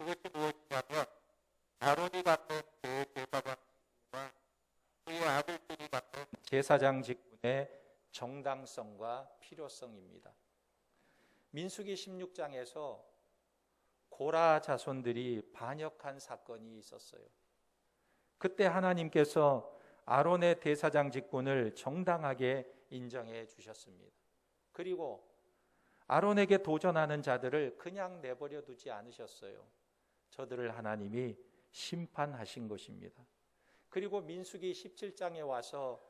그것이 무엇이냐면 아론이 받는 대제사장 직분과 그의 아들들이 받는 제사장 직분의 정당성과 필요성입니다. 민수기 16장에서 고라 자손들이 반역한 사건이 있었어요. 그때 하나님께서 아론의 대사장 직분을 정당하게 인정해 주셨습니다. 그리고 아론에게 도전하는 자들을 그냥 내버려 두지 않으셨어요. 저들을 하나님이 심판하신 것입니다. 그리고 민수기 17장에 와서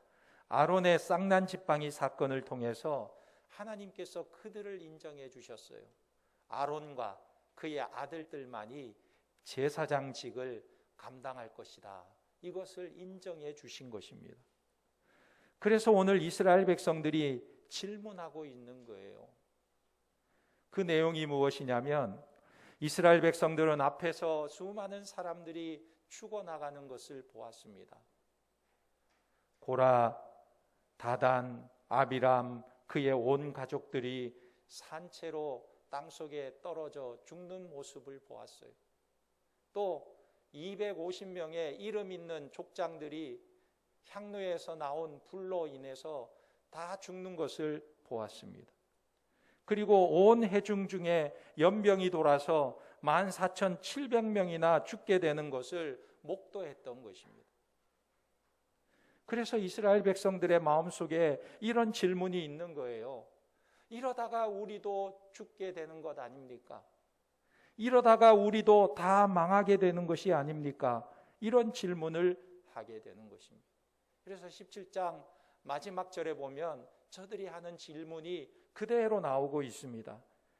아론의 쌍난 지팡이 사건을 통해서 하나님께서 그들을 인정해 주셨어요. 아론과 그의 아들들만이 제사장직을 감당할 것이다. 이것을 인정해 주신 것입니다. 그래서 오늘 이스라엘 백성들이 질문하고 있는 거예요. 그 내용이 무엇이냐면 이스라엘 백성들은 앞에서 수많은 사람들이 죽어나가는 것을 보았습니다. 고라, 다단, 아비람, 그의 온 가족들이 산채로 땅속에 떨어져 죽는 모습을 보았어요. 또 250명의 이름 있는 족장들이 향로에서 나온 불로 인해서 다 죽는 것을 보았습니다. 그리고 온 회중 중에 연병이 돌아서 14,700명이나 죽게 되는 것을 목도했던 것입니다. 그래서 이스라엘 백성들의 마음속에 이런 질문이 있는 거예요. 이러다가 우리도 죽게 되는 것 아닙니까? 이러다가 우리도 다 망하게 되는 것이 아닙니까? 이런 질문을 하게 되는 것입니다. 그래서 17장 마지막 절에 보면 저들이 하는 질문이 그대로 나오고 있습니다.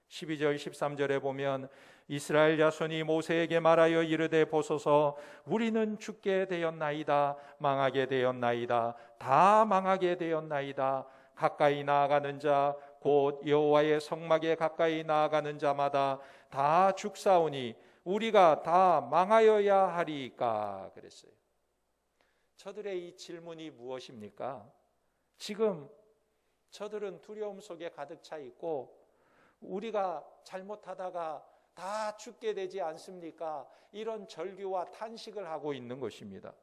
12절 13절에 보면 이스라엘 자손이 모세에게 말하여 이르되 보소서 우리는 죽게 되었나이다 망하게 되었나이다 다 망하게 되었나이다 가까이 나아가는 자 곧 여호와의 성막에 가까이 나아가는 자마다 다 죽사오니 우리가 다 망하여야 하리이까 그랬어요. 저들의 이 질문이 무엇입니까? 지금 저들은 두려움 속에 가득 차 있고 우리가 잘못하다가 다 죽게 되지 않습니까? 이런 절규와 탄식을 하고 있는 것입니다.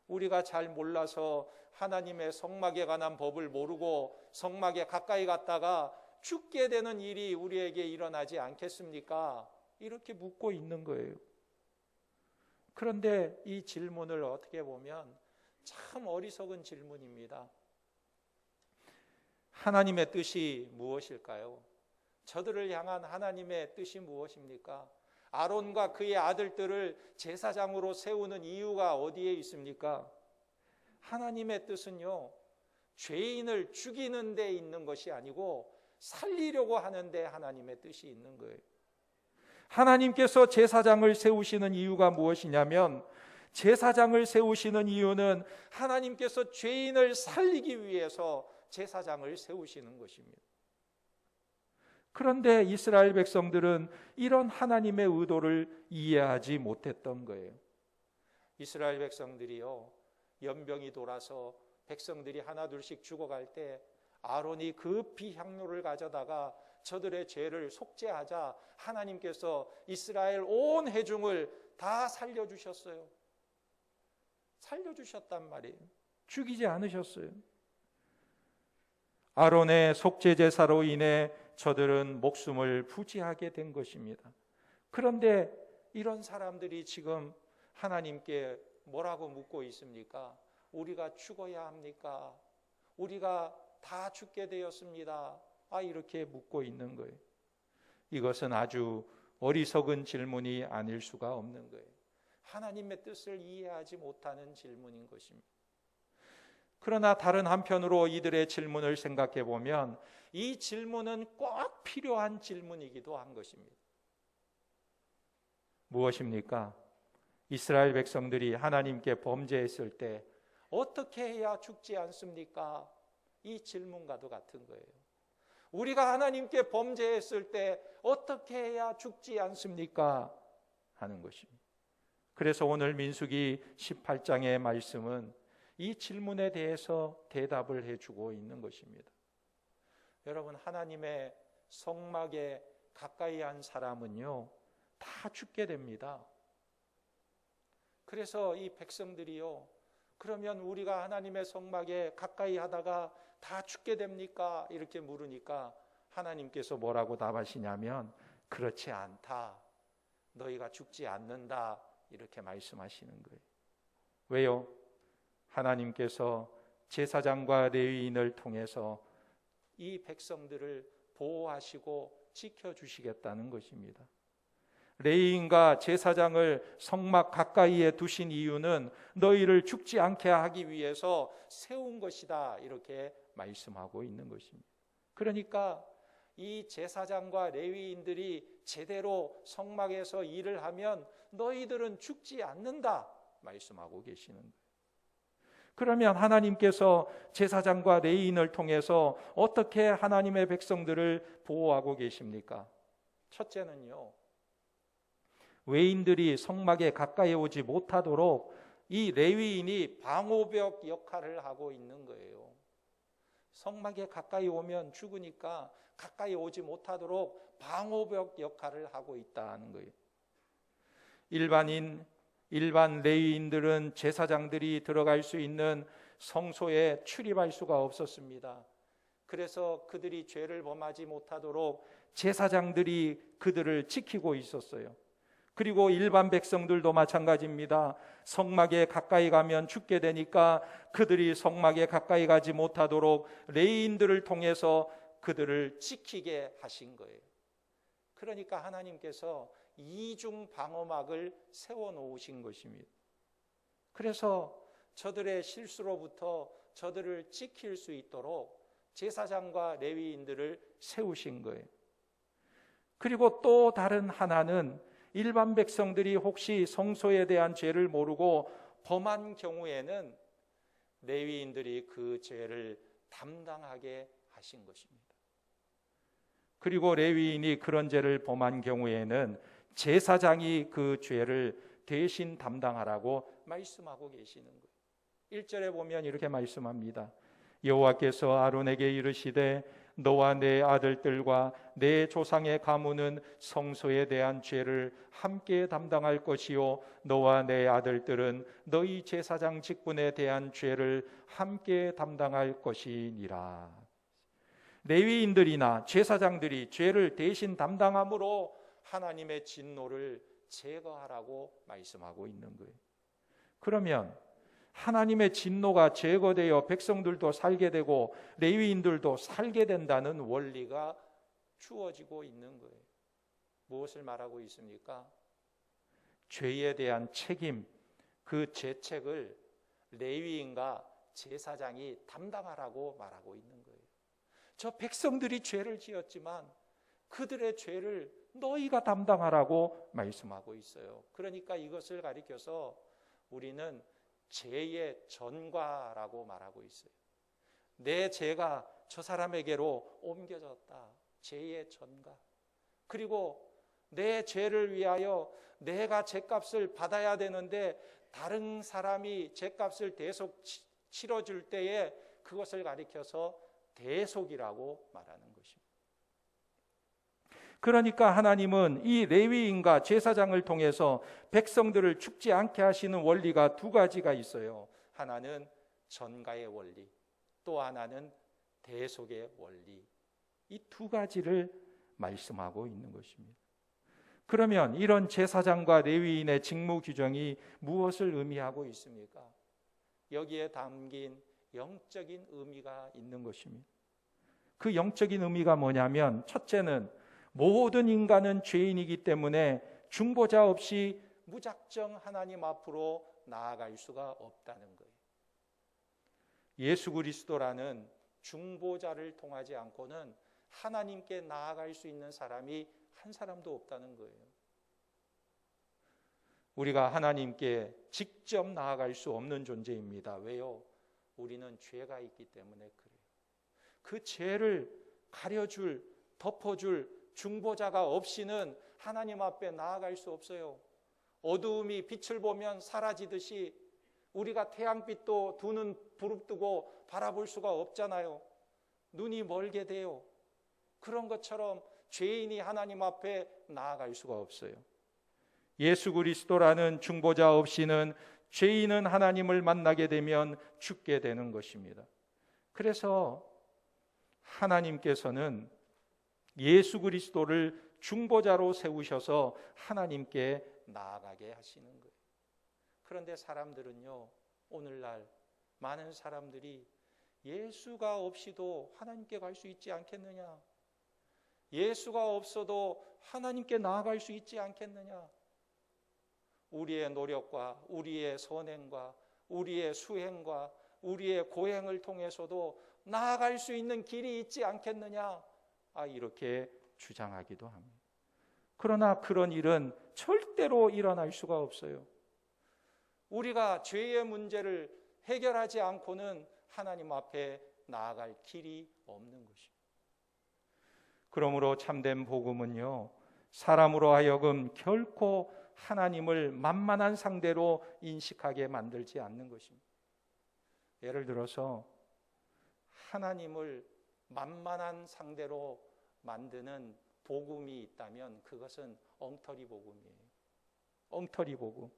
우리가 잘 몰라서 하나님의 성막에 관한 법을 모르고 성막에 가까이 갔다가 죽게 되는 일이 우리에게 일어나지 않겠습니까? 이렇게 묻고 있는 거예요. 그런데 이 질문을 어떻게 보면 참 어리석은 질문입니다. 하나님의 뜻이 무엇일까요? 저들을 향한 하나님의 뜻이 무엇입니까? 아론과 그의 아들들을 제사장으로 세우는 이유가 어디에 있습니까? 하나님의 뜻은요, 죄인을 죽이는 데 있는 것이 아니고 살리려고 하는데 하나님의 뜻이 있는 거예요. 하나님께서 제사장을 세우시는 이유가 무엇이냐면 제사장을 세우시는 이유는 하나님께서 죄인을 살리기 위해서 제사장을 세우시는 것입니다. 그런데 이스라엘 백성들은 이런 하나님의 의도를 이해하지 못했던 거예요. 이스라엘 백성들이요, 연병이 돌아서 백성들이 하나둘씩 죽어갈 때 아론이 급히 향로를 가져다가 저들의 죄를 속죄하자 하나님께서 이스라엘 온 회중을 다 살려주셨어요. 살려주셨단 말이에요. 죽이지 않으셨어요. 아론의 속죄 제사로 인해 저들은 목숨을 부지하게 된 것입니다. 그런데 이런 사람들이 지금 하나님께 뭐라고 묻고 있습니까? 우리가 죽어야 합니까? 우리가 다 죽게 되었습니다. 이렇게 묻고 있는 거예요. 이것은 아주 어리석은 질문이 아닐 수가 없는 거예요. 하나님의 뜻을 이해하지 못하는 질문인 것입니다. 그러나 다른 한편으로 이들의 질문을 생각해 보면 이 질문은 꼭 필요한 질문이기도 한 것입니다. 무엇입니까? 이스라엘 백성들이 하나님께 범죄했을 때 어떻게 해야 죽지 않습니까? 이 질문과도 같은 거예요. 우리가 하나님께 범죄했을 때 어떻게 해야 죽지 않습니까? 하는 것입니다. 그래서 오늘 민수기 18장의 말씀은 이 질문에 대해서 대답을 해주고 있는 것입니다. 여러분, 하나님의 성막에 가까이 한 사람은요, 다 죽게 됩니다. 그래서 이 백성들이요, 그러면 우리가 하나님의 성막에 가까이 하다가 다 죽게 됩니까? 이렇게 물으니까 하나님께서 뭐라고 답하시냐면 그렇지 않다. 너희가 죽지 않는다. 이렇게 말씀하시는 거예요. 왜요? 하나님께서 제사장과 레위인을 통해서 이 백성들을 보호하시고 지켜주시겠다는 것입니다. 레위인과 제사장을 성막 가까이에 두신 이유는 너희를 죽지 않게 하기 위해서 세운 것이다. 이렇게 말씀하고 있는 것입니다. 그러니까 이 제사장과 레위인들이 제대로 성막에서 일을 하면 너희들은 죽지 않는다 말씀하고 계시는 거예요. 그러면 하나님께서 제사장과 레위인을 통해서 어떻게 하나님의 백성들을 보호하고 계십니까? 첫째는요, 외인들이 성막에 가까이 오지 못하도록 이 레위인이 방호벽 역할을 하고 있는 거예요. 성막에 가까이 오면 죽으니까 가까이 오지 못하도록 방호벽 역할을 하고 있다는 거예요. 일반 레위인들은 제사장들이 들어갈 수 있는 성소에 출입할 수가 없었습니다. 그래서 그들이 죄를 범하지 못하도록 제사장들이 그들을 지키고 있었어요. 그리고 일반 백성들도 마찬가지입니다. 성막에 가까이 가면 죽게 되니까 그들이 성막에 가까이 가지 못하도록 레위인들을 통해서 그들을 지키게 하신 거예요. 그러니까 하나님께서 이중 방어막을 세워 놓으신 것입니다. 그래서 저들의 실수로부터 저들을 지킬 수 있도록 제사장과 레위인들을 세우신 거예요. 그리고 또 다른 하나는 일반 백성들이 혹시 성소에 대한 죄를 모르고 범한 경우에는 레위인들이 그 죄를 담당하게 하신 것입니다. 그리고 레위인이 그런 죄를 범한 경우에는 제사장이 그 죄를 대신 담당하라고 말씀하고 계시는 거예요. 1절에 보면 이렇게 말씀합니다. 여호와께서 아론에게 이르시되 너와 내 아들들과 내 조상의 가문은 성소에 대한 죄를 함께 담당할 것이요 너와 내 아들들은 너희 제사장 직분에 대한 죄를 함께 담당할 것이니라. 레위인들이나 제사장들이 죄를 대신 담당함으로 하나님의 진노를 제거하라고 말씀하고 있는 거예요. 그러면 하나님의 진노가 제거되어 백성들도 살게 되고 레위인들도 살게 된다는 원리가 주어지고 있는 거예요. 무엇을 말하고 있습니까? 죄에 대한 책임, 그 죄책을 레위인과 제사장이 담당하라고 말하고 있는 거예요. 저 백성들이 죄를 지었지만 그들의 죄를 너희가 담당하라고 말씀하고 있어요. 그러니까 이것을 가리켜서 우리는 죄의 전가라고 말하고 있어요. 내 죄가 저 사람에게로 옮겨졌다. 죄의 전가. 그리고 내 죄를 위하여 내가 죄값을 받아야 되는데 다른 사람이 죄값을 대속 치러줄 때에 그것을 가리켜서 대속이라고 말하는 것입니다. 그러니까 하나님은 이 레위인과 제사장을 통해서 백성들을 죽지 않게 하시는 원리가 두 가지가 있어요. 하나는 전가의 원리, 또 하나는 대속의 원리. 이 두 가지를 말씀하고 있는 것입니다. 그러면 이런 제사장과 레위인의 직무 규정이 무엇을 의미하고 있습니까? 여기에 담긴 영적인 의미가 있는 것입니다. 그 영적인 의미가 뭐냐면 첫째는 모든 인간은 죄인이기 때문에 중보자 없이 무작정 하나님 앞으로 나아갈 수가 없다는 거예요. 예수 그리스도라는 중보자를 통하지 않고는 하나님께 나아갈 수 있는 사람이 한 사람도 없다는 거예요. 우리가 하나님께 직접 나아갈 수 없는 존재입니다. 왜요? 우리는 죄가 있기 때문에 그래요. 그 죄를 가려줄, 덮어줄 중보자가 없이는 하나님 앞에 나아갈 수 없어요. 어두움이 빛을 보면 사라지듯이 우리가 태양빛도 두 눈 부릅뜨고 바라볼 수가 없잖아요. 눈이 멀게 돼요. 그런 것처럼 죄인이 하나님 앞에 나아갈 수가 없어요. 예수 그리스도라는 중보자 없이는 죄인은 하나님을 만나게 되면 죽게 되는 것입니다. 그래서 하나님께서는 예수 그리스도를 중보자로 세우셔서 하나님께 나아가게 하시는 거예요. 그런데 사람들은요, 오늘날 많은 사람들이 예수가 없이도 하나님께 갈 수 있지 않겠느냐? 예수가 없어도 하나님께 나아갈 수 있지 않겠느냐? 우리의 노력과 우리의 선행과 우리의 수행과 우리의 고행을 통해서도 나아갈 수 있는 길이 있지 않겠느냐? 이렇게 주장하기도 합니다. 그러나 그런 일은 절대로 일어날 수가 없어요. 우리가 죄의 문제를 해결하지 않고는 하나님 앞에 나아갈 길이 없는 것입니다. 그러므로 참된 복음은요, 사람으로 하여금 결코 하나님을 만만한 상대로 인식하게 만들지 않는 것입니다. 예를 들어서 하나님을 만만한 상대로 만드는 복음이 있다면 그것은 엉터리 복음이에요. 엉터리 복음.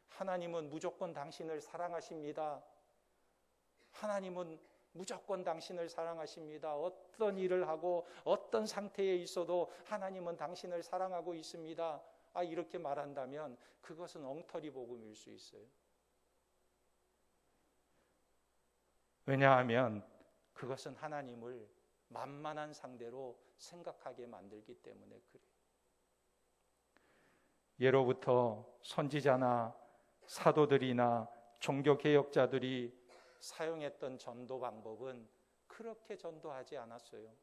하나님은 무조건 당신을 사랑하십니다. 하나님은 무조건 당신을 사랑하십니다. 어떤 일을 하고 어떤 상태에 있어도 하나님은 당신을 사랑하고 있습니다. 이렇게 말한다면 그것은 엉터리 복음일 수 있어요. 왜냐하면 그것은 하나님을 만만한 상대로 생각하게 만들기 때문에 그래요. 예로부터 선지자나 사도들이나 종교개혁자들이 사용했던 전도 방법은 그렇게 전도하지 않았어요.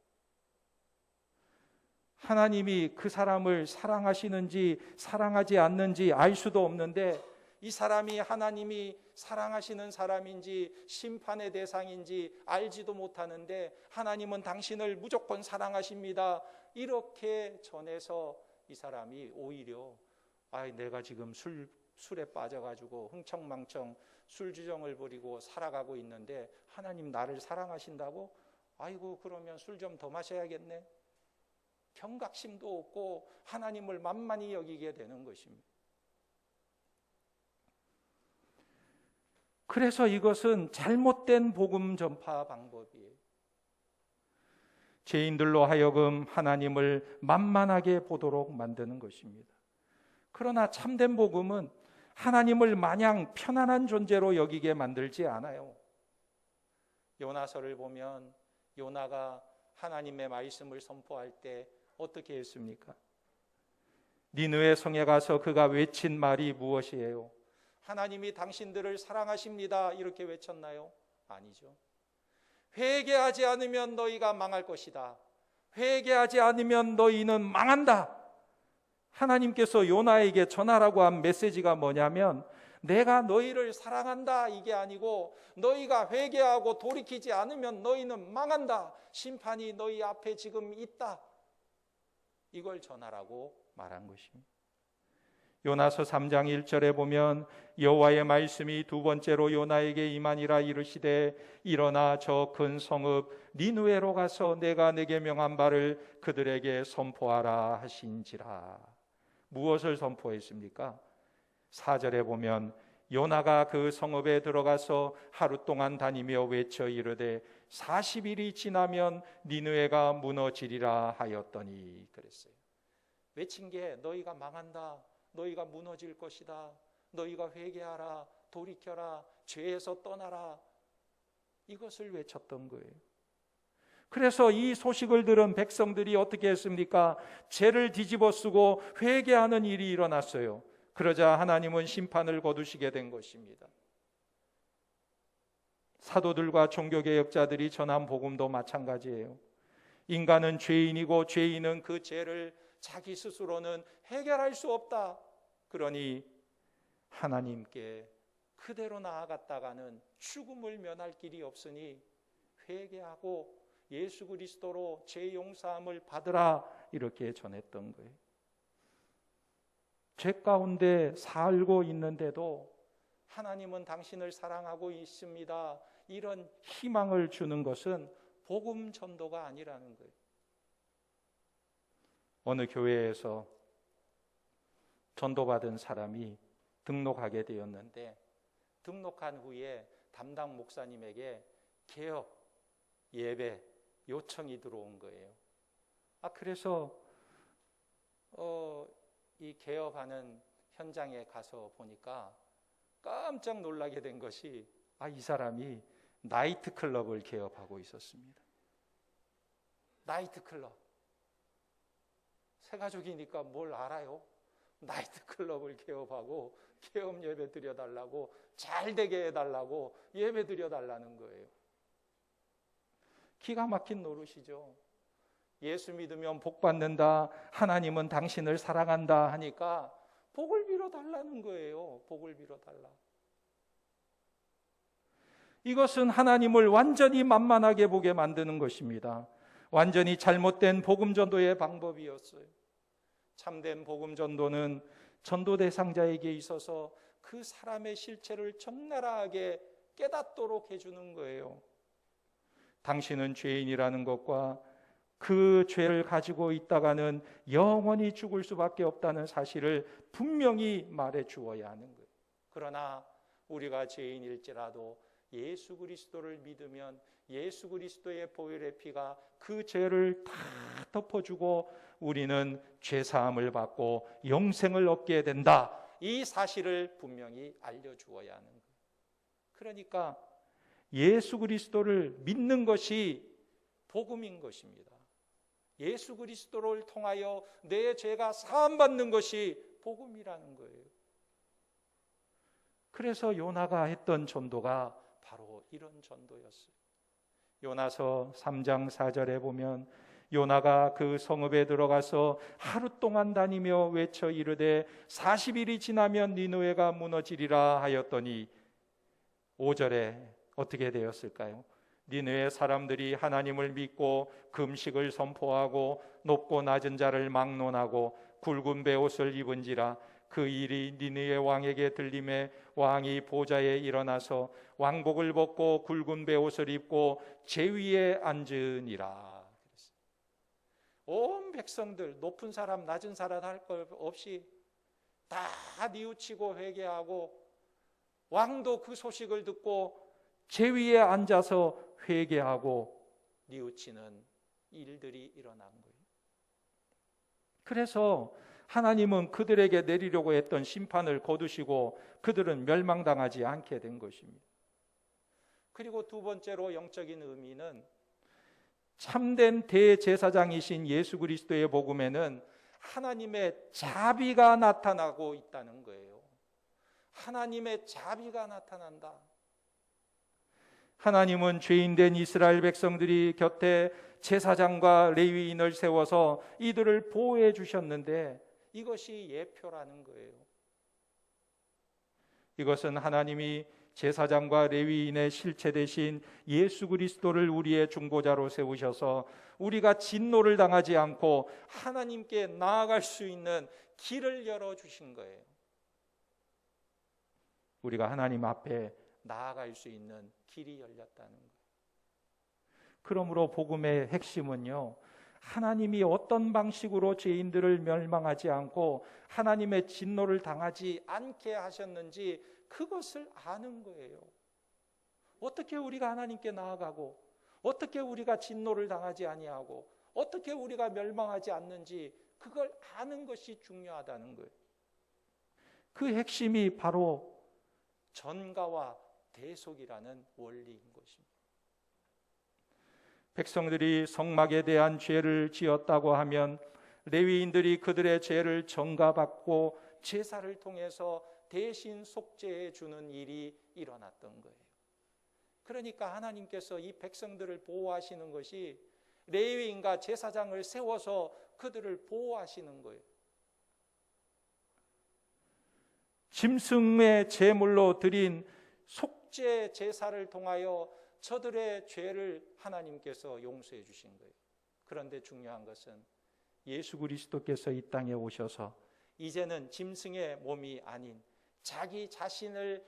하나님이 그 사람을 사랑하시는지 사랑하지 않는지 알 수도 없는데 이 사람이 하나님이 사랑하시는 사람인지 심판의 대상인지 알지도 못하는데 하나님은 당신을 무조건 사랑하십니다. 이렇게 전해서 이 사람이 오히려 내가 지금 술에 빠져가지고 흥청망청 술주정을 부리고 살아가고 있는데 하나님 나를 사랑하신다고? 아이고 그러면 술 좀 더 마셔야겠네. 경각심도 없고 하나님을 만만히 여기게 되는 것입니다. 그래서 이것은 잘못된 복음 전파 방법이에요. 죄인들로 하여금 하나님을 만만하게 보도록 만드는 것입니다. 그러나 참된 복음은 하나님을 마냥 편안한 존재로 여기게 만들지 않아요. 요나서를 보면 요나가 하나님의 말씀을 선포할 때 어떻게 했습니까? 니느웨 성에 가서 그가 외친 말이 무엇이에요? 하나님이 당신들을 사랑하십니다. 이렇게 외쳤나요? 아니죠. 회개하지 않으면 너희가 망할 것이다. 회개하지 않으면 너희는 망한다. 하나님께서 요나에게 전하라고 한 메시지가 뭐냐면 내가 너희를 사랑한다 이게 아니고 너희가 회개하고 돌이키지 않으면 너희는 망한다. 심판이 너희 앞에 지금 있다. 이걸 전하라고 말한 것입니다. 요나서 3장 1절에 보면 여호와의 말씀이 두 번째로 요나에게 임하니라 이르시되 일어나 저 큰 성읍 니느웨로 가서 내가 내게 명한 바를 그들에게 선포하라 하신지라. 무엇을 선포했습니까? 4절에 보면 요나가 그 성읍에 들어가서 하루 동안 다니며 외쳐 이르되 40일이 지나면 니느웨가 무너지리라 하였더니 그랬어요. 외친 게 너희가 망한다. 너희가 무너질 것이다. 너희가 회개하라. 돌이켜라. 죄에서 떠나라. 이것을 외쳤던 거예요. 그래서 이 소식을 들은 백성들이 어떻게 했습니까? 죄를 뒤집어 쓰고 회개하는 일이 일어났어요. 그러자 하나님은 심판을 거두시게 된 것입니다. 사도들과 종교개혁자들이 전한 복음도 마찬가지예요. 인간은 죄인이고 죄인은 그 죄를 자기 스스로는 해결할 수 없다. 그러니 하나님께 그대로 나아갔다가는 죽음을 면할 길이 없으니 회개하고 예수 그리스도로 죄 용서함을 받으라 이렇게 전했던 거예요. 죄 가운데 살고 있는데도 하나님은 당신을 사랑하고 있습니다. 이런 희망을 주는 것은 복음 전도가 아니라는 거예요. 어느 교회에서 전도받은 사람이 등록하게 되었는데, 등록한 후에 담당 목사님에게 개업 예배 요청이 들어온 거예요. 그래서 이 개업하는 현장에 가서 보니까 깜짝 놀라게 된 것이 이 사람이 나이트클럽을 개업하고 있었습니다. 나이트클럽. 새 가족이니까 뭘 알아요? 나이트클럽을 개업하고 개업 예배 드려달라고, 잘 되게 해달라고 예배 드려달라는 거예요. 기가 막힌 노릇이죠. 예수 믿으면 복 받는다, 하나님은 당신을 사랑한다 하니까 복을 빌어달라는 거예요. 복을 빌어달라. 이것은 하나님을 완전히 만만하게 보게 만드는 것입니다. 완전히 잘못된 복음 전도의 방법이었어요. 참된 복음 전도는 전도 대상자에게 있어서 그 사람의 실체를 적나라하게 깨닫도록 해주는 거예요. 당신은 죄인이라는 것과 그 죄를 가지고 있다가는 영원히 죽을 수밖에 없다는 사실을 분명히 말해 주어야 하는 거예요. 그러나 우리가 죄인일지라도 예수 그리스도를 믿으면 예수 그리스도의 보혈의 피가 그 죄를 다 덮어주고 우리는 죄사함을 받고 영생을 얻게 된다. 이 사실을 분명히 알려주어야 하는 거예요. 그러니까 예수 그리스도를 믿는 것이 복음인 것입니다. 예수 그리스도를 통하여 내 죄가 사함받는 것이 복음이라는 거예요. 그래서 요나가 했던 전도가 바로 이런 전도였어요. 요나서 3장 4절에 보면 요나가 그 성읍에 들어가서 하루 동안 다니며 외쳐 이르되 40일이 지나면 니느웨가 무너지리라 하였더니 5절에 어떻게 되었을까요? 니느웨 사람들이 하나님을 믿고 금식을 선포하고 높고 낮은 자를 막론하고 굵은 베옷을 입은지라 그 일이 니느웨 왕에게 들림에 왕이 보좌에 일어나서 왕복을 벗고 굵은 베옷을 입고 제위에 앉으니라. 온 백성들 높은 사람 낮은 사람 할 것 없이 다 뉘우치고 회개하고 왕도 그 소식을 듣고 제위에 앉아서 회개하고 뉘우치는 일들이 일어난 거예요. 그래서 하나님은 그들에게 내리려고 했던 심판을 거두시고 그들은 멸망당하지 않게 된 것입니다. 그리고 두 번째로 영적인 의미는 참된 대제사장이신 예수 그리스도의 복음에는 하나님의 자비가 나타나고 있다는 거예요. 하나님의 자비가 나타난다. 하나님은 죄인된 이스라엘 백성들이 곁에 제사장과 레위인을 세워서 이들을 보호해 주셨는데 이것이 예표라는 거예요. 이것은 하나님이 제사장과 레위인의 실체 대신 예수 그리스도를 우리의 중보자로 세우셔서 우리가 진노를 당하지 않고 하나님께 나아갈 수 있는 길을 열어주신 거예요. 우리가 하나님 앞에 나아갈 수 있는 길이 열렸다는 거예요. 그러므로 복음의 핵심은요, 하나님이 어떤 방식으로 죄인들을 멸망하지 않고 하나님의 진노를 당하지 않게 하셨는지 그것을 아는 거예요. 어떻게 우리가 하나님께 나아가고 어떻게 우리가 진노를 당하지 아니하고 어떻게 우리가 멸망하지 않는지 그걸 아는 것이 중요하다는 거예요. 그 핵심이 바로 전가와 대속이라는 원리인 것입니다. 백성들이 성막에 대한 죄를 지었다고 하면 레위인들이 그들의 죄를 전가받고 제사를 통해서 대신 속죄해 주는 일이 일어났던 거예요. 그러니까 하나님께서 이 백성들을 보호하시는 것이 레위인과 제사장을 세워서 그들을 보호하시는 거예요. 짐승의 제물로 드린 속죄 제사를 통하여 저들의 죄를 하나님께서 용서해 주신 거예요. 그런데 중요한 것은 예수 그리스도께서 이 땅에 오셔서 이제는 짐승의 몸이 아닌 자기 자신을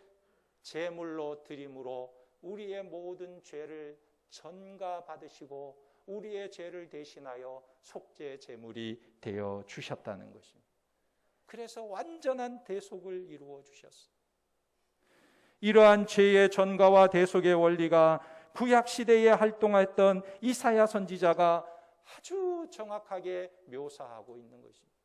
제물로 드림으로 우리의 모든 죄를 전가받으시고 우리의 죄를 대신하여 속죄 제물이 되어 주셨다는 것입니다. 그래서 완전한 대속을 이루어 주셨어요. 이러한 죄의 전가와 대속의 원리가 구약 시대에 활동했던 이사야 선지자가 아주 정확하게 묘사하고 있는 것입니다.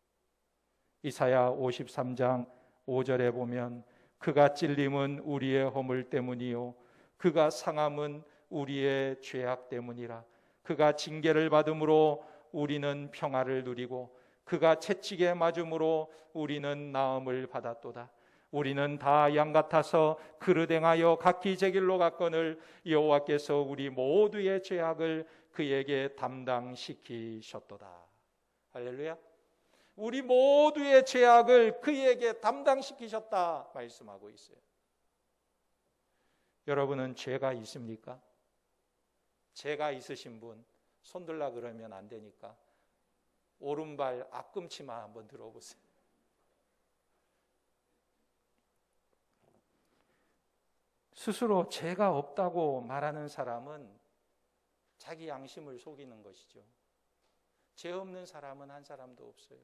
이사야 53장 5절에 보면 그가 찔림은 우리의 허물 때문이요 그가 상함은 우리의 죄악 때문이라. 그가 징계를 받음으로 우리는 평화를 누리고 그가 채찍에 맞음으로 우리는 나음을 받았도다. 우리는 다 양 같아서 그릇 행하여 각기 제 길로 갔거늘 여호와께서 우리 모두의 죄악을 그에게 담당시키셨도다. 할렐루야. 우리 모두의 죄악을 그에게 담당시키셨다 말씀하고 있어요. 여러분은 죄가 있습니까? 죄가 있으신 분 손들라 그러면 안 되니까 오른발 앞꿈치만 한번 들어보세요. 스스로 죄가 없다고 말하는 사람은 자기 양심을 속이는 것이죠. 죄 없는 사람은 한 사람도 없어요.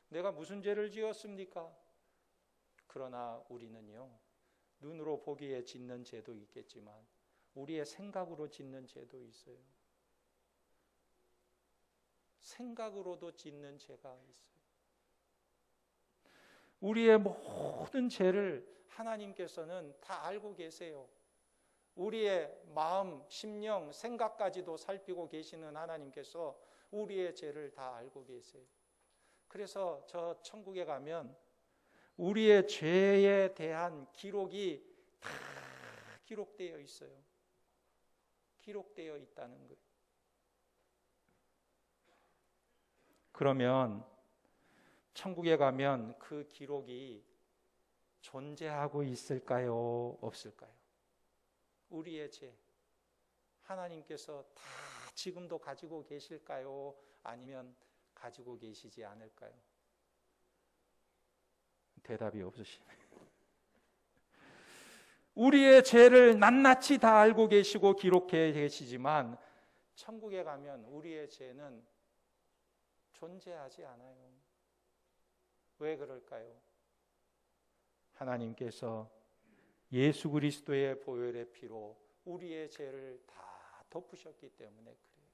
내가 무슨 죄를 지었습니까? 그러나 우리는요, 눈으로 보기에 짓는 죄도 있겠지만 우리의 생각으로 짓는 죄도 있어요. 생각으로도 짓는 죄가 있어요. 우리의 모든 죄를 하나님께서는 다 알고 계세요. 우리의 마음, 심령, 생각까지도 살피고 계시는 하나님께서 우리의 죄를 다 알고 계세요. 그래서 저 천국에 가면 우리의 죄에 대한 기록이 다 기록되어 있어요. 기록되어 있다는 거예요. 그러면 천국에 가면 그 기록이 존재하고 있을까요? 없을까요? 우리의 죄 하나님께서 다 지금도 가지고 계실까요? 아니면 가지고 계시지 않을까요? 대답이 없으시네요. 우리의 죄를 낱낱이 다 알고 계시고 기록해 계시지만 천국에 가면 우리의 죄는 존재하지 않아요. 왜 그럴까요? 하나님께서 예수 그리스도의 보혈의 피로 우리의 죄를 다 덮으셨기 때문에 그래요.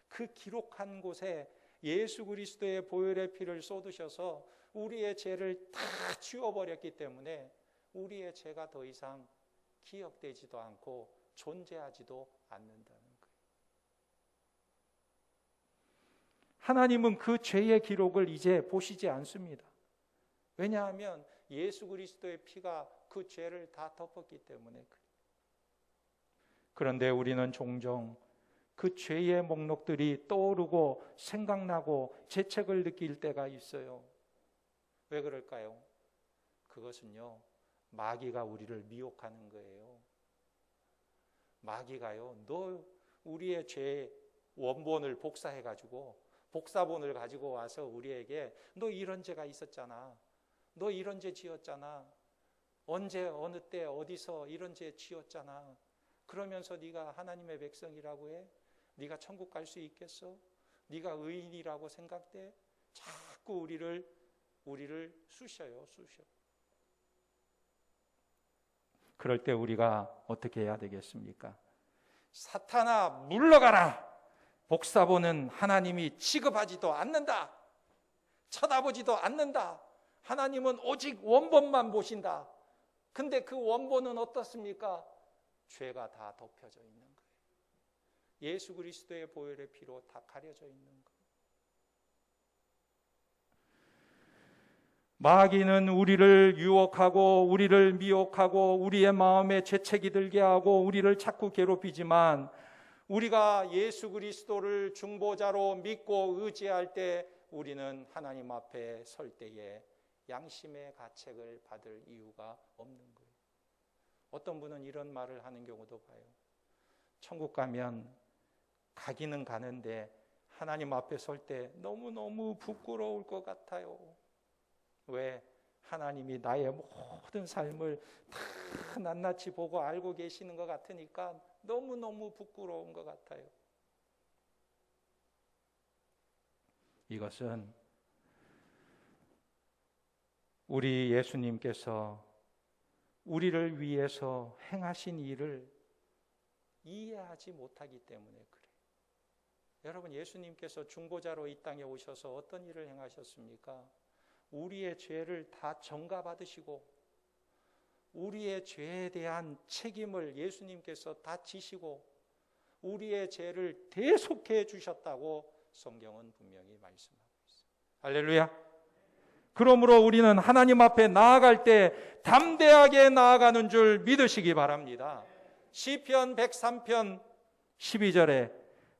그 기록한 곳에 예수 그리스도의 보혈의 피를 쏟으셔서 우리의 죄를 다 지워버렸기 때문에 우리의 죄가 더 이상 기억되지도 않고 존재하지도 않는다는 거예요. 하나님은 그 죄의 기록을 이제 보시지 않습니다. 왜냐하면 예수 그리스도의 피가 그 죄를 다 덮었기 때문에 그래요. 그런데 우리는 종종 그 죄의 목록들이 떠오르고 생각나고 죄책을 느낄 때가 있어요. 왜 그럴까요? 그것은요, 마귀가 우리를 미혹하는 거예요. 마귀가요, 너 우리의 죄의 원본을 복사해가지고 복사본을 가지고 와서 우리에게 너 이런 죄가 있었잖아. 너 이런 죄 지었잖아. 언제 어느 때 어디서 이런 죄 지었잖아. 그러면서 네가 하나님의 백성이라고 해? 네가 천국 갈 수 있겠어? 네가 의인이라고 생각돼? 자꾸 우리를 쑤셔요. 그럴 때 우리가 어떻게 해야 되겠습니까? 사탄아 물러가라. 복사본은 하나님이 취급하지도 않는다. 쳐다보지도 않는다. 하나님은 오직 원본만 보신다. 근데 그 원본은 어떻습니까? 죄가 다 덮여져 있는 거예요. 예수 그리스도의 보혈의 피로 다 가려져 있는 거예요. 마귀는 우리를 유혹하고 우리를 미혹하고 우리의 마음에 죄책이 들게 하고 우리를 자꾸 괴롭히지만 우리가 예수 그리스도를 중보자로 믿고 의지할 때 우리는 하나님 앞에 설 때에 양심의 가책을 받을 이유가 없는 거예요. 어떤 분은 이런 말을 하는 경우도 봐요. 천국 가면 가기는 가는데 하나님 앞에 설 때 너무너무 부끄러울 것 같아요. 왜? 하나님이 나의 모든 삶을 다 낱낱이 보고 알고 계시는 것 같으니까 너무너무 부끄러운 것 같아요. 이것은 우리 예수님께서 우리를 위해서 행하신 일을 이해하지 못하기 때문에 그래요. 여러분, 예수님께서 중보자로 이 땅에 오셔서 어떤 일을 행하셨습니까? 우리의 죄를 다 전가받으시고 우리의 죄에 대한 책임을 예수님께서 다 지시고 우리의 죄를 대속해 주셨다고 성경은 분명히 말씀하고 있어요. 할렐루야. 그러므로 우리는 하나님 앞에 나아갈 때 담대하게 나아가는 줄 믿으시기 바랍니다. 시편 103편 12절에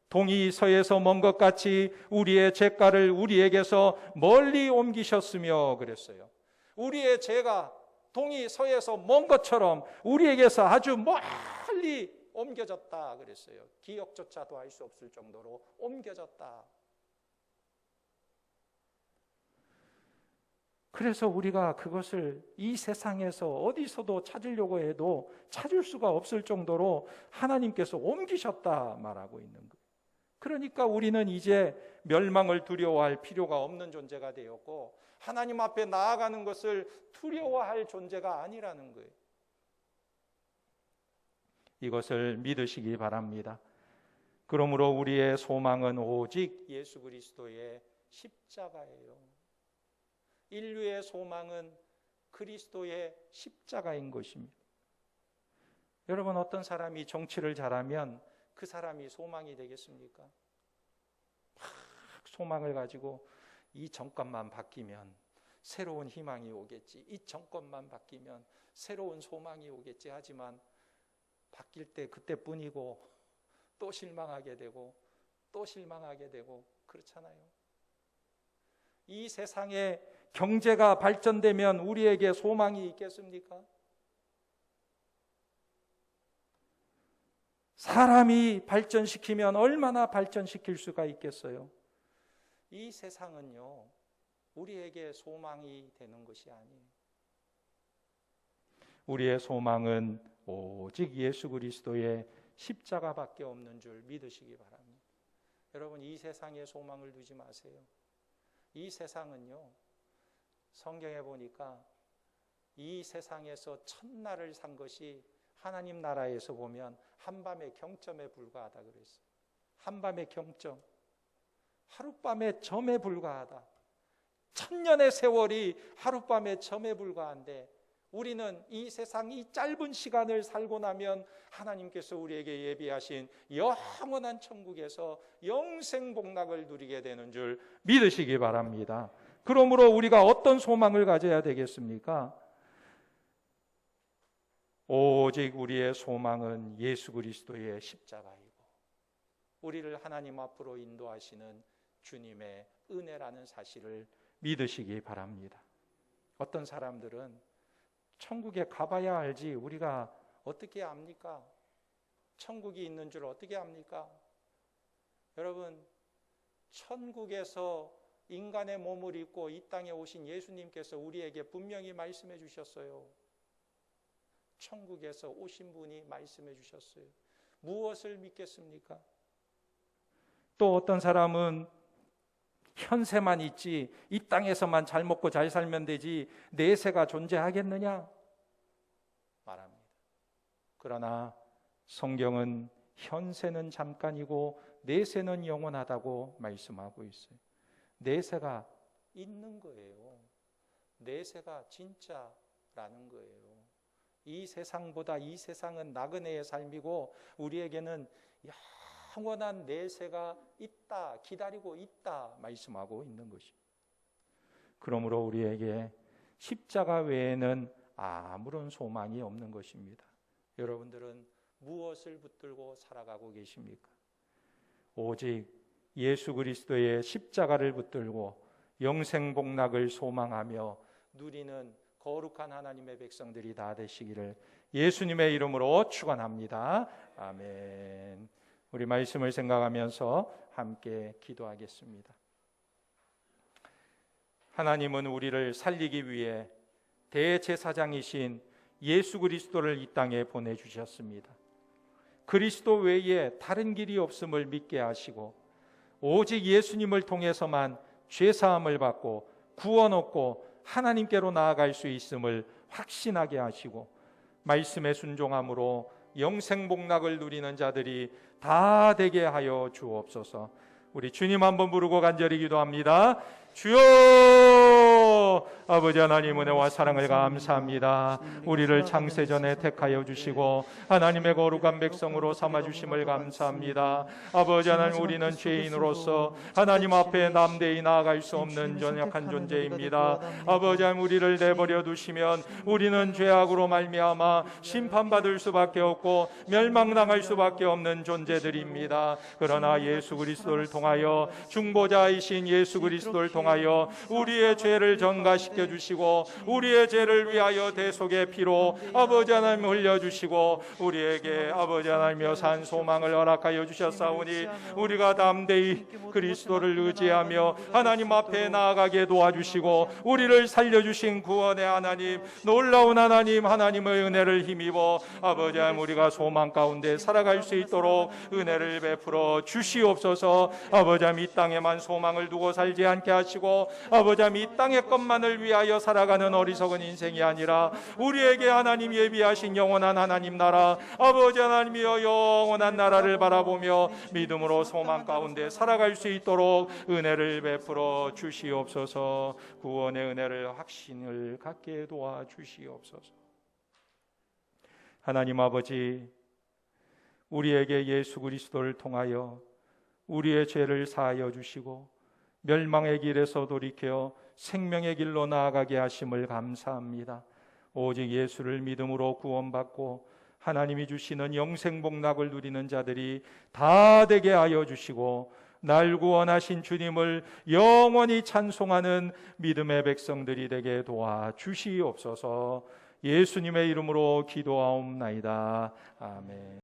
동이 서에서 먼 것 같이 우리의 죄가를 우리에게서 멀리 옮기셨으며 그랬어요. 우리의 죄가 동이 서에서 먼 것처럼 우리에게서 아주 멀리 옮겨졌다 그랬어요. 기억조차도 할 수 없을 정도로 옮겨졌다. 그래서 우리가 그것을 이 세상에서 어디서도 찾으려고 해도 찾을 수가 없을 정도로 하나님께서 옮기셨다 말하고 있는 거예요. 그러니까 우리는 이제 멸망을 두려워할 필요가 없는 존재가 되었고 하나님 앞에 나아가는 것을 두려워할 존재가 아니라는 거예요. 이것을 믿으시기 바랍니다. 그러므로 우리의 소망은 오직 예수 그리스도의 십자가예요. 인류의 소망은 그리스도의 십자가인 것입니다. 여러분, 어떤 사람이 정치를 잘하면 그 사람이 소망이 되겠습니까? 막 소망을 가지고 이 정권만 바뀌면 새로운 희망이 오겠지, 이 정권만 바뀌면 새로운 소망이 오겠지 하지만 바뀔 때 그때뿐이고 또 실망하게 되고 또 실망하게 되고 그렇잖아요. 이 세상에 경제가 발전되면 우리에게 소망이 있겠습니까? 사람이 발전시키면 얼마나 발전시킬 수가 있겠어요? 이 세상은요, 우리에게 소망이 되는 것이 아니에요. 우리의 소망은 오직 예수 그리스도의 십자가밖에 없는 줄 믿으시기 바랍니다. 여러분, 이 세상에 소망을 두지 마세요. 이 세상은요, 성경에 보니까 이 세상에서 첫날을 산 것이 하나님 나라에서 보면 한밤의 경점에 불과하다 그랬어요. 한밤의 경점, 하룻밤의 점에 불과하다. 1000년의 세월이 하룻밤의 점에 불과한데 우리는 이 세상 이 짧은 시간을 살고 나면 하나님께서 우리에게 예비하신 영원한 천국에서 영생 복락을 누리게 되는 줄 믿으시기 바랍니다. 그러므로 우리가 어떤 소망을 가져야 되겠습니까? 오직 우리의 소망은 예수 그리스도의 십자가이고 우리를 하나님 앞으로 인도하시는 주님의 은혜라는 사실을 믿으시기 바랍니다. 어떤 사람들은 천국에 가봐야 알지 우리가 어떻게 압니까? 천국이 있는 줄 어떻게 압니까? 여러분, 천국에서 인간의 몸을 입고 이 땅에 오신 예수님께서 우리에게 분명히 말씀해 주셨어요. 천국에서 오신 분이 말씀해 주셨어요. 무엇을 믿겠습니까? 또 어떤 사람은 현세만 있지 이 땅에서만 잘 먹고 잘 살면 되지 내세가 존재하겠느냐 말합니다. 그러나 성경은 현세는 잠깐이고 내세는 영원하다고 말씀하고 있어요. 내세가 있는 거예요. 내세가 진짜라는 거예요. 이 세상보다 이 세상은 나그네의 삶이고 우리에게는 영원한 내세가 있다, 기다리고 있다 말씀하고 있는 것입니다. 그러므로 우리에게 십자가 외에는 아무런 소망이 없는 것입니다. 여러분들은 무엇을 붙들고 살아가고 계십니까? 오직 예수 그리스도의 십자가를 붙들고 영생 복락을 소망하며 누리는 거룩한 하나님의 백성들이 다 되시기를 예수님의 이름으로 축원합니다. 아멘. 우리 말씀을 생각하면서 함께 기도하겠습니다. 하나님은 우리를 살리기 위해 대제사장이신 예수 그리스도를 이 땅에 보내주셨습니다. 그리스도 외에 다른 길이 없음을 믿게 하시고 오직 예수님을 통해서만 죄사함을 받고 구원 얻고 하나님께로 나아갈 수 있음을 확신하게 하시고 말씀에 순종함으로 영생복락을 누리는 자들이 다 되게 하여 주옵소서. 우리 주님 한번 부르고 간절히 기도합니다. 주여, 아버지 하나님 은혜와 사랑을 감사합니다. 우리를 창세전에 택하여 주시고 하나님의 거룩한 백성으로 삼아주심을 감사합니다. 아버지 하나님, 우리는 죄인으로서 하나님 앞에 남대히 나아갈 수 없는 연약한 존재입니다. 아버지 하나님, 우리를 내버려 두시면 우리는 죄악으로 말미암아 심판받을 수밖에 없고 멸망당할 수밖에 없는 존재들입니다. 그러나 예수 그리스도를 통하여, 중보자이신 예수 그리스도를 통하여 우리의 죄를 전가시켜 주시고 우리의 죄를 위하여 대속의 피로 아버지 하나님 흘려주시고 우리에게 아버지 하나님여 산 소망을 허락하여 주셨사오니 우리가 담대히 그리스도를 의지하며 하나님 앞에 나아가게 도와주시고 우리를 살려주신 구원의 하나님, 놀라운 하나님, 하나님의 은혜를 힘입어 아버지 하나님, 우리가 소망 가운데 살아갈 수 있도록 은혜를 베풀어 주시옵소서. 아버지 하나님, 이 땅에만 소망을 두고 살지 않게 하시고 아버지 하나님, 이 땅의 것만을 위하여 살아가는 어리석은 인생이 아니라 우리에게 하나님 예비하신 영원한 하나님 나라, 아버지 하나님이여 영원한 나라를 바라보며 믿음으로 소망 가운데 살아갈 수 있도록 은혜를 베풀어 주시옵소서. 구원의 은혜를 확신을 갖게 도와주시옵소서. 하나님 아버지, 우리에게 예수 그리스도를 통하여 우리의 죄를 사하여 주시고 멸망의 길에서 돌이켜 생명의 길로 나아가게 하심을 감사합니다. 오직 예수를 믿음으로 구원받고 하나님이 주시는 영생복락을 누리는 자들이 다 되게 하여 주시고 날 구원하신 주님을 영원히 찬송하는 믿음의 백성들이 되게 도와주시옵소서. 예수님의 이름으로 기도하옵나이다. 아멘.